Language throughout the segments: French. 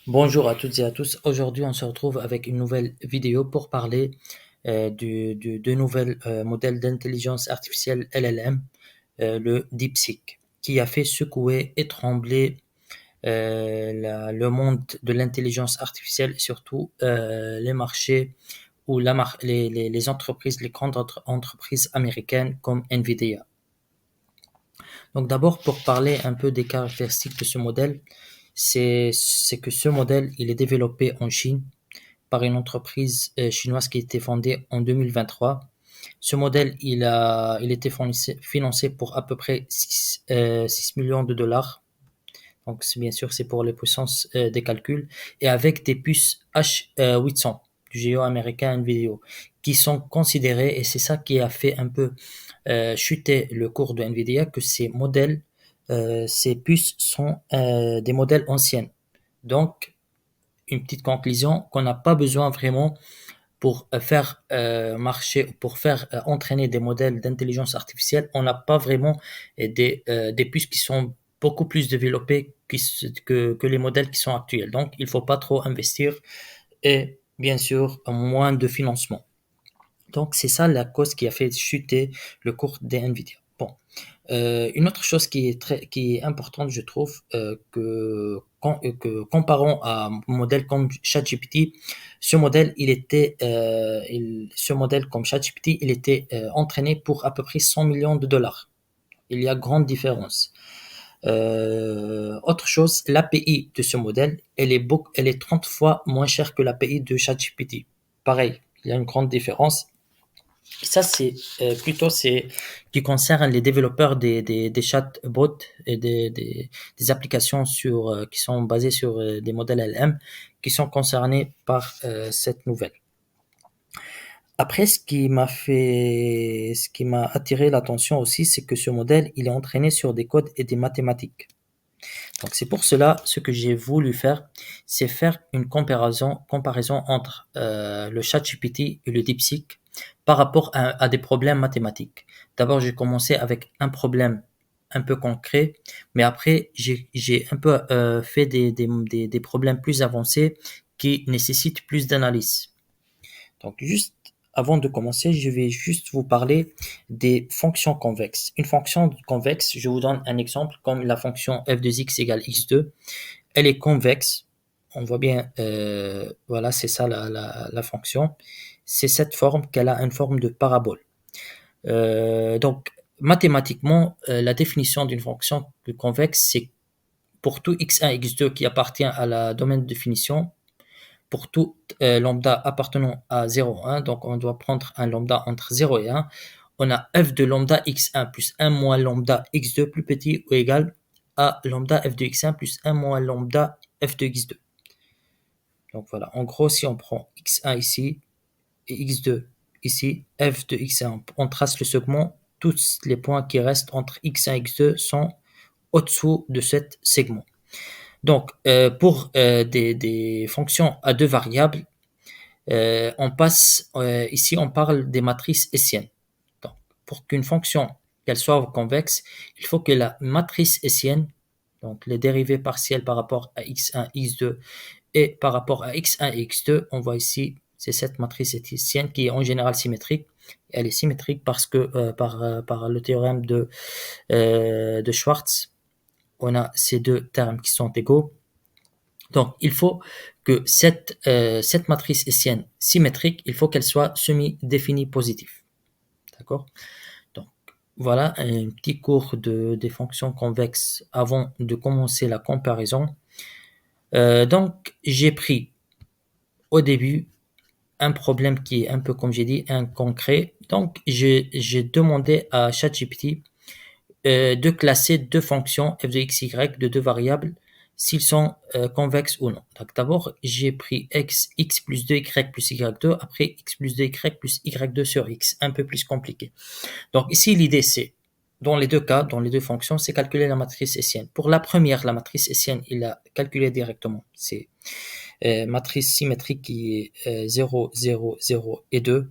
Bonjour à toutes et à tous. Aujourd'hui, on se retrouve avec une nouvelle vidéo pour parler de nouvel modèle d'intelligence artificielle LLM, le DeepSeek, qui a fait secouer et trembler le monde de l'intelligence artificielle, surtout les marchés ou les entreprises, les grandes entreprises américaines comme Nvidia. Donc d'abord, pour parler un peu des caractéristiques de ce modèle, c'est que ce modèle, il est développé en Chine par une entreprise chinoise qui a été fondée en 2023. Ce modèle, il était financé pour à peu près 6 millions de dollars. Donc, c'est bien sûr, c'est pour les puissances des calculs. Et avec des puces H800 du géant américain Nvidia, qui sont considérées, et c'est ça qui a fait un peu chuter le cours de Nvidia, que ces puces sont des modèles anciens. Donc, une petite conclusion qu'on n'a pas besoin vraiment pour faire marcher, pour faire entraîner des modèles d'intelligence artificielle, on n'a pas vraiment des puces qui sont beaucoup plus développées que les modèles qui sont actuels. Donc, il ne faut pas trop investir et bien sûr moins de financement. Donc, c'est ça la cause qui a fait chuter le cours des Nvidia. Bon, une autre chose qui est importante, je trouve, que comparons à un modèle comme ChatGPT, ce modèle comme ChatGPT, il était entraîné pour à peu près 100 millions de dollars. Il y a grande différence. Autre chose, l'API de ce modèle, elle est 30 fois moins chère que l'API de ChatGPT. Pareil, il y a une grande différence. Ça, c'est c'est qui concerne les développeurs des chatbots et des applications qui sont basées sur des modèles LM qui sont concernés par cette nouvelle. Après, ce qui m'a attiré l'attention aussi, c'est que ce modèle, il est entraîné sur des codes et des mathématiques. Donc, c'est pour cela, ce que j'ai voulu faire, c'est faire une comparaison entre le ChatGPT et le DeepSeek par rapport à des problèmes mathématiques. D'abord, j'ai commencé avec un problème un peu concret, mais après, j'ai un peu fait des problèmes plus avancés qui nécessitent plus d'analyse. Donc, juste avant de commencer, je vais juste vous parler des fonctions convexes. Une fonction convexe, je vous donne un exemple comme la fonction f de x égale x2. Elle est convexe. On voit bien, voilà, c'est ça la fonction. C'est cette forme qu'elle a une forme de parabole. Donc, mathématiquement, la définition d'une fonction convexe, c'est pour tout x1, x2 qui appartient à la domaine de définition, pour tout lambda appartenant à 0, 1, donc on doit prendre un lambda entre 0 et 1, on a f de lambda x1 plus 1 moins lambda x2 plus petit ou égal à lambda f de x1 plus 1 moins lambda f de x2. Donc voilà, en gros, si on prend x1 ici et x2 ici, f de x1, on trace le segment, tous les points qui restent entre x1 et x2 sont au-dessous de ce segment. Donc, pour des fonctions à deux variables, ici, on parle des matrices hessiennes. Donc, pour qu'une fonction qu'elle soit convexe, il faut que la matrice hessienne, donc les dérivées partielles par rapport à x1, x2 et par rapport à x1 et x2, on voit ici, c'est cette matrice hessienne qui est en général symétrique. Elle est symétrique parce que par le théorème de Schwartz, on a ces deux termes qui sont égaux. Donc, il faut que cette matrice hessienne symétrique, il faut qu'elle soit semi-définie positive. D'accord? Donc, voilà un petit cours des fonctions convexes avant de commencer la comparaison. Donc, j'ai pris au début un problème qui est un peu, comme j'ai dit, un concret. Donc, j'ai demandé à ChatGPT de classer deux fonctions f de x, y de deux variables s'ils sont convexes ou non. Donc d'abord, j'ai pris x plus 2, y plus y2, après x plus 2, y plus y2 sur x, un peu plus compliqué. Donc ici, l'idée c'est, dans les deux cas, dans les deux fonctions, c'est calculer la matrice hessienne. Pour la première, la matrice hessienne, il a calculé directement. C'est matrice symétrique qui est 0, 0, 0 et 2.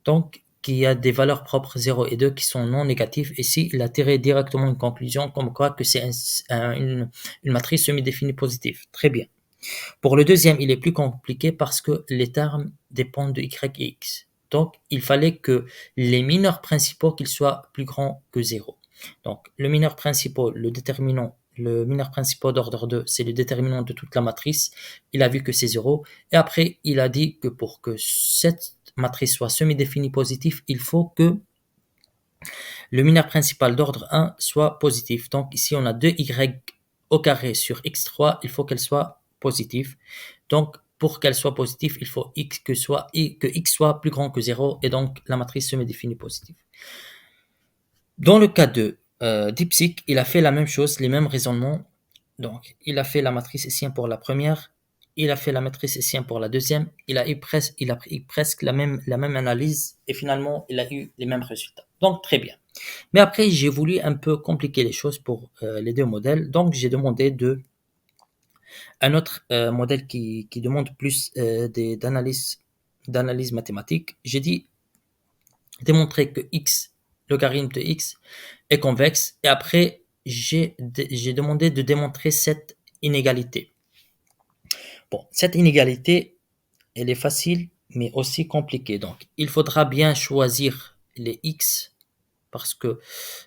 Donc, qui a des valeurs propres 0 et 2 qui sont non négatives. Ici, il a tiré directement une conclusion comme quoi que c'est une matrice semi-définie positive. Très bien. Pour le deuxième, il est plus compliqué parce que les termes dépendent de y et x. Donc, il fallait que les mineurs principaux qu'ils soient plus grands que zéro. Donc, le mineur principal, le mineur principal d'ordre 2, c'est le déterminant de toute la matrice. Il a vu que c'est zéro. Et après, il a dit que pour que cette matrice soit semi-définie positive, il faut que le mineur principal d'ordre 1 soit positif. Donc ici, on a 2y au carré sur x3, il faut qu'elle soit positive. Donc, pour qu'elle soit positive, il faut que x soit plus grand que 0 et donc la matrice semi-définie positive. Dans le cas de DeepSeek, il a fait la même chose, les mêmes raisonnements. Donc, il a fait la matrice hessienne pour la première, il a fait la matrice hessienne pour la deuxième, il a pris presque la même analyse et finalement, il a eu les mêmes résultats. Donc, très bien. Mais après, j'ai voulu un peu compliquer les choses pour les deux modèles. Donc, j'ai demandé un autre modèle qui demande plus d'analyse mathématique. J'ai dit démontrer que x, logarithme de x, est convexe. Et après, j'ai demandé de démontrer cette inégalité. Bon, cette inégalité, elle est facile, mais aussi compliquée. Donc, il faudra bien choisir les x parce que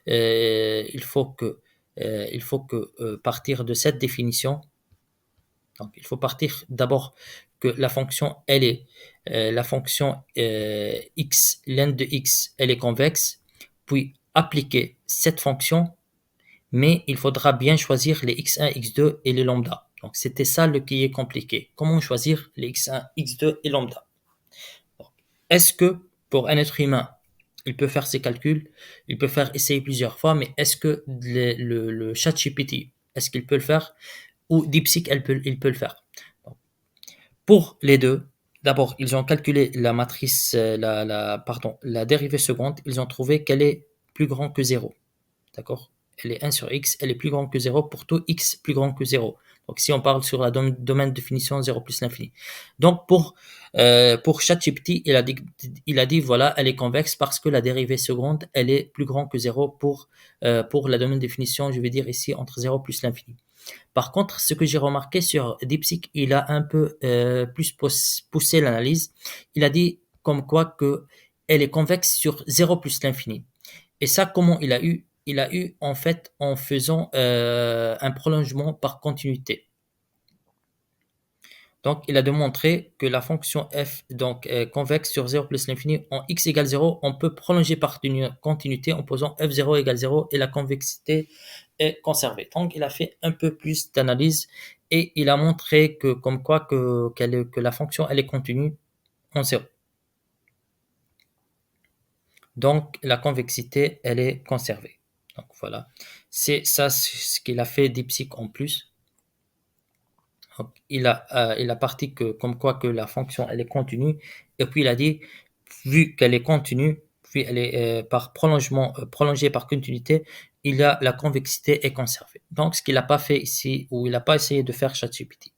il faut que partir de cette définition. Donc, il faut partir d'abord que la fonction, elle est la fonction x, ln de x, elle est convexe, puis appliquer cette fonction, mais il faudra bien choisir les x1, x2 et les lambda. Donc, c'était ça le qui est compliqué. Comment choisir les x1, x2 et lambda? Est-ce que pour un être humain, il peut faire ses calculs, il peut faire essayer plusieurs fois, mais est-ce que le ChatGPT, est-ce qu'il peut le faire ou DeepSeek, il peut le faire? Donc, pour les deux, d'abord, ils ont calculé la matrice, la dérivée seconde, ils ont trouvé qu'elle est plus grande que zéro. D'accord? Elle est 1 sur x, elle est plus grande que 0 pour tout x plus grand que 0. Donc, si on parle sur la domaine de définition 0 plus l'infini. Donc, pour ChatGPT, il a dit, voilà, elle est convexe parce que la dérivée seconde, elle est plus grande que 0 pour la domaine de définition, je vais dire ici, entre 0 plus l'infini. Par contre, ce que j'ai remarqué sur DeepSeek, il a un peu plus poussé l'analyse. Il a dit comme quoi que elle est convexe sur 0 plus l'infini. Et ça, comment il a eu? Il a eu en fait en faisant un prolongement par continuité. Donc, il a démontré que la fonction f donc convexe sur 0 plus l'infini en x égale 0, on peut prolonger par continuité en posant f0 égale 0 et la convexité est conservée. Donc, il a fait un peu plus d'analyse et il a montré que comme quoi que la fonction elle est continue en 0. Donc, la convexité elle est conservée. Donc voilà, c'est ça ce qu'il a fait DeepSeek en plus. Donc, il a parti que comme quoi que la fonction elle est continue et puis il a dit vu qu'elle est continue puis elle est par prolongement prolongée par continuité, la convexité est conservée. Donc ce qu'il n'a pas fait ici ou il n'a pas essayé de faire ChatGPT.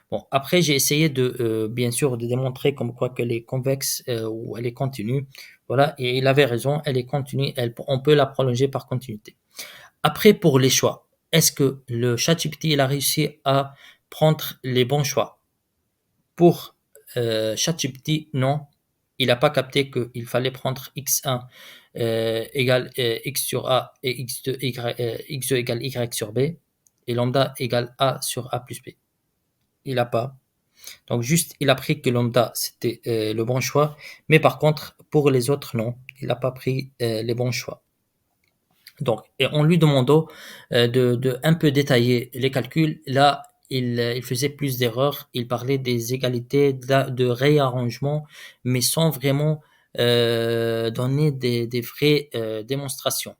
Bon, après j'ai essayé de bien sûr de démontrer comme quoi qu'elle est convexe ou elle est continue. Voilà, et il avait raison, elle est continue, on peut la prolonger par continuité. Après, pour les choix, est-ce que le ChatGPT il a réussi à prendre les bons choix? Pour ChatGPT, non. Il n'a pas capté qu'il fallait prendre x1 égale x sur a et x2, x2 égale y sur b et lambda égale a sur a plus b. Il n'a pas. Donc juste, il a pris que lambda c'était le bon choix, mais par contre, pour les autres, non. Il n'a pas pris les bons choix. Donc, et en lui demandant de un peu détailler les calculs, là, il faisait plus d'erreurs. Il parlait des égalités, de réarrangement, mais sans vraiment donner des vraies démonstrations.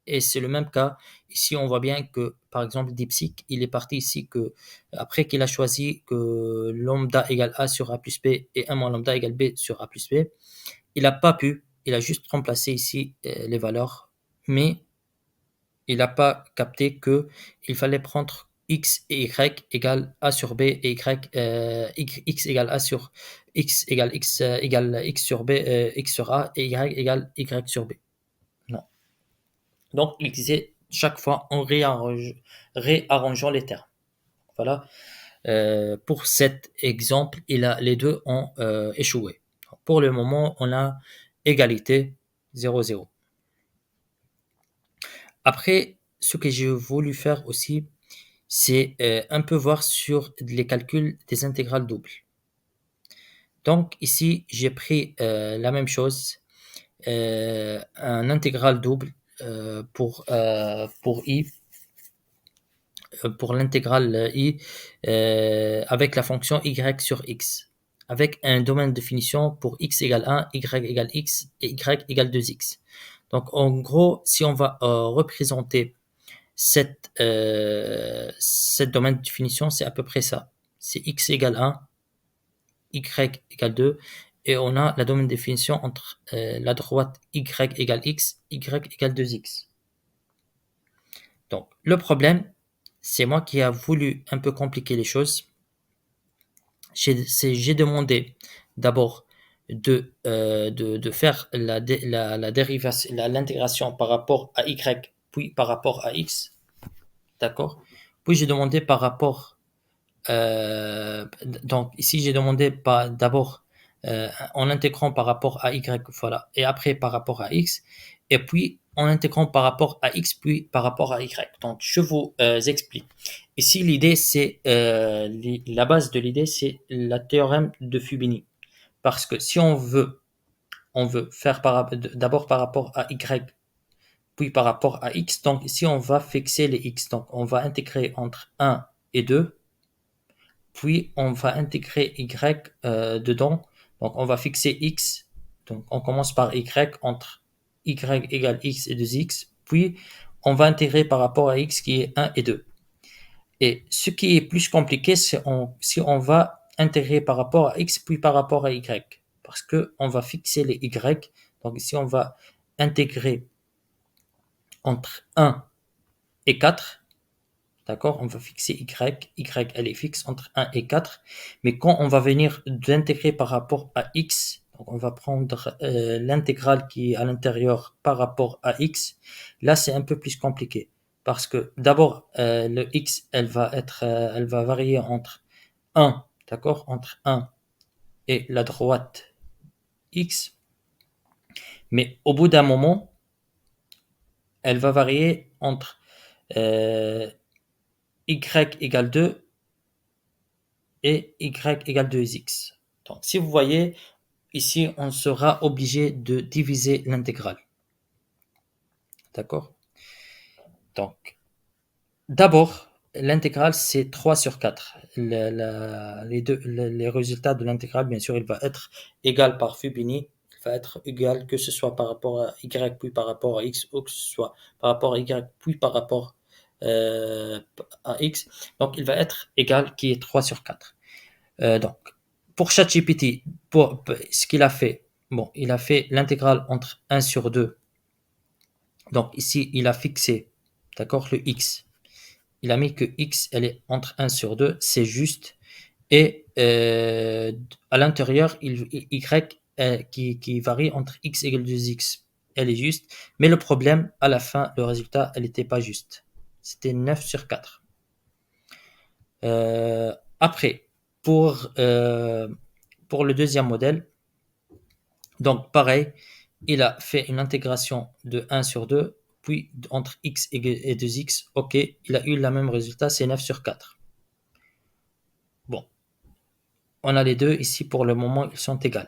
Et c'est le même cas. Ici, on voit bien que, par exemple, DeepSeek, il est parti ici que, après qu'il a choisi que lambda égale A sur A plus B et 1 moins lambda égale B sur A plus B, il n'a pas pu, il a juste remplacé ici les valeurs, mais il n'a pas capté que il fallait prendre x et y égale a sur b et x égale a sur x égale x sur b x sur a et y égale y sur b. Non. Donc il disait chaque fois en réarrangeant les termes. Voilà. Pour cet exemple, les deux ont échoué. Pour le moment, on a égalité 0-0. Après, ce que j'ai voulu faire aussi, c'est un peu voir sur les calculs des intégrales doubles. Donc ici, j'ai pris la même chose, un intégral double pour i, pour l'intégrale i avec la fonction y sur x, avec un domaine de définition pour x égale 1, y égale x et y égale 2x. Donc en gros, si on va représenter cette domaine de définition, c'est à peu près ça. C'est x égale 1, y égale 2, et on a la domaine de définition entre la droite y égale x, y égale 2x. Donc le problème, c'est moi qui a voulu un peu compliquer les choses. J'ai demandé d'abord de faire la dérivation, l'intégration par rapport à y, puis par rapport à x, d'accord. Puis j'ai demandé par rapport, donc ici j'ai demandé d'abord en intégrant par rapport à y, voilà, et après par rapport à x, et puis en intégrant par rapport à x, puis par rapport à y. Donc je vous explique. Ici l'idée c'est la base de l'idée c'est la théorème de Fubini, parce que si on veut faire d'abord par rapport à y, puis par rapport à x, donc ici on va fixer les x, donc on va intégrer entre 1 et 2, puis on va intégrer y dedans, donc on va fixer x, donc on commence par y entre y égale x et 2x, puis on va intégrer par rapport à x qui est 1 et 2. Et ce qui est plus compliqué, c'est si on va intégrer par rapport à x puis par rapport à y, parce que on va fixer les y, donc ici on va intégrer entre 1 et 4, d'accord, on va fixer y, elle est fixe entre 1 et 4, mais quand on va venir d'intégrer par rapport à x, donc on va prendre l'intégrale qui est à l'intérieur par rapport à x, là c'est un peu plus compliqué, parce que d'abord le x, elle va varier entre 1, d'accord, entre 1 et la droite x, mais au bout d'un moment, elle va varier entre y égale 2 et y égale 2x. Donc, si vous voyez, ici, on sera obligé de diviser l'intégrale. D'accord? Donc, d'abord, l'intégrale, c'est 3 sur 4. Les résultats de l'intégrale, bien sûr, il va être égal par Fubini. Il va être égal que ce soit par rapport à y, puis par rapport à x, ou que ce soit par rapport à y, puis par rapport à x. Donc, il va être égal qui est 3 sur 4. Donc, pour ChatGPT, pour ce qu'il a fait, bon, il a fait l'intégrale entre 1 sur 2. Donc ici, il a fixé, d'accord, le x. Il a mis que x, elle est entre 1 sur 2, c'est juste. Et à l'intérieur, y qui varie entre x égale 2x, elle est juste. Mais le problème, à la fin, le résultat, elle n'était pas juste. C'était 9 sur 4. Après, pour le deuxième modèle, donc pareil, il a fait une intégration de 1 sur 2, puis entre x et 2x, ok, il a eu le même résultat, c'est 9 sur 4. Bon, on a les deux ici pour le moment, ils sont égaux.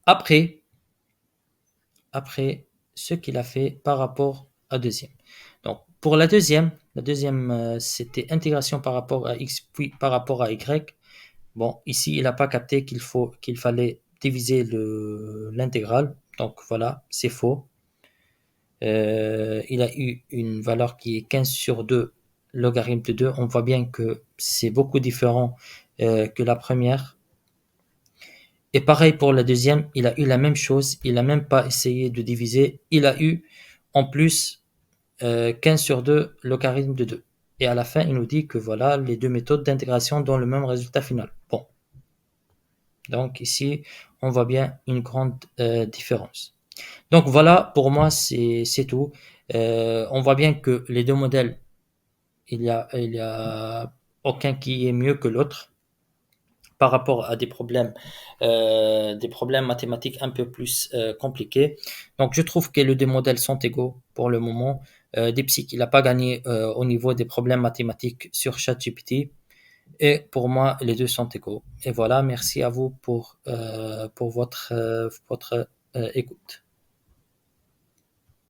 Après, ce qu'il a fait par rapport à deuxième. Donc, pour la deuxième, c'était intégration par rapport à x, puis par rapport à y. Bon, ici, il n'a pas capté qu'il fallait diviser l'intégrale. Donc, voilà, c'est faux. Il a eu une valeur qui est 15 sur 2 logarithme de 2. On voit bien que c'est beaucoup différent que la première. Et pareil pour la deuxième, il a eu la même chose. Il n'a même pas essayé de diviser. Il a eu en plus 15 sur 2 logarithme de 2. Et à la fin, il nous dit que voilà, les deux méthodes d'intégration donnent le même résultat final. Bon. Donc ici, on voit bien une grande différence. Donc voilà, pour moi, c'est tout. On voit bien que les deux modèles, il y a aucun qui est mieux que l'autre par rapport à des problèmes mathématiques un peu plus compliqués. Donc, je trouve que les deux modèles sont égaux pour le moment. DeepSeek, il n'a pas gagné au niveau des problèmes mathématiques sur ChatGPT. Et pour moi, les deux sont égaux. Et voilà, merci à vous pour votre écoute.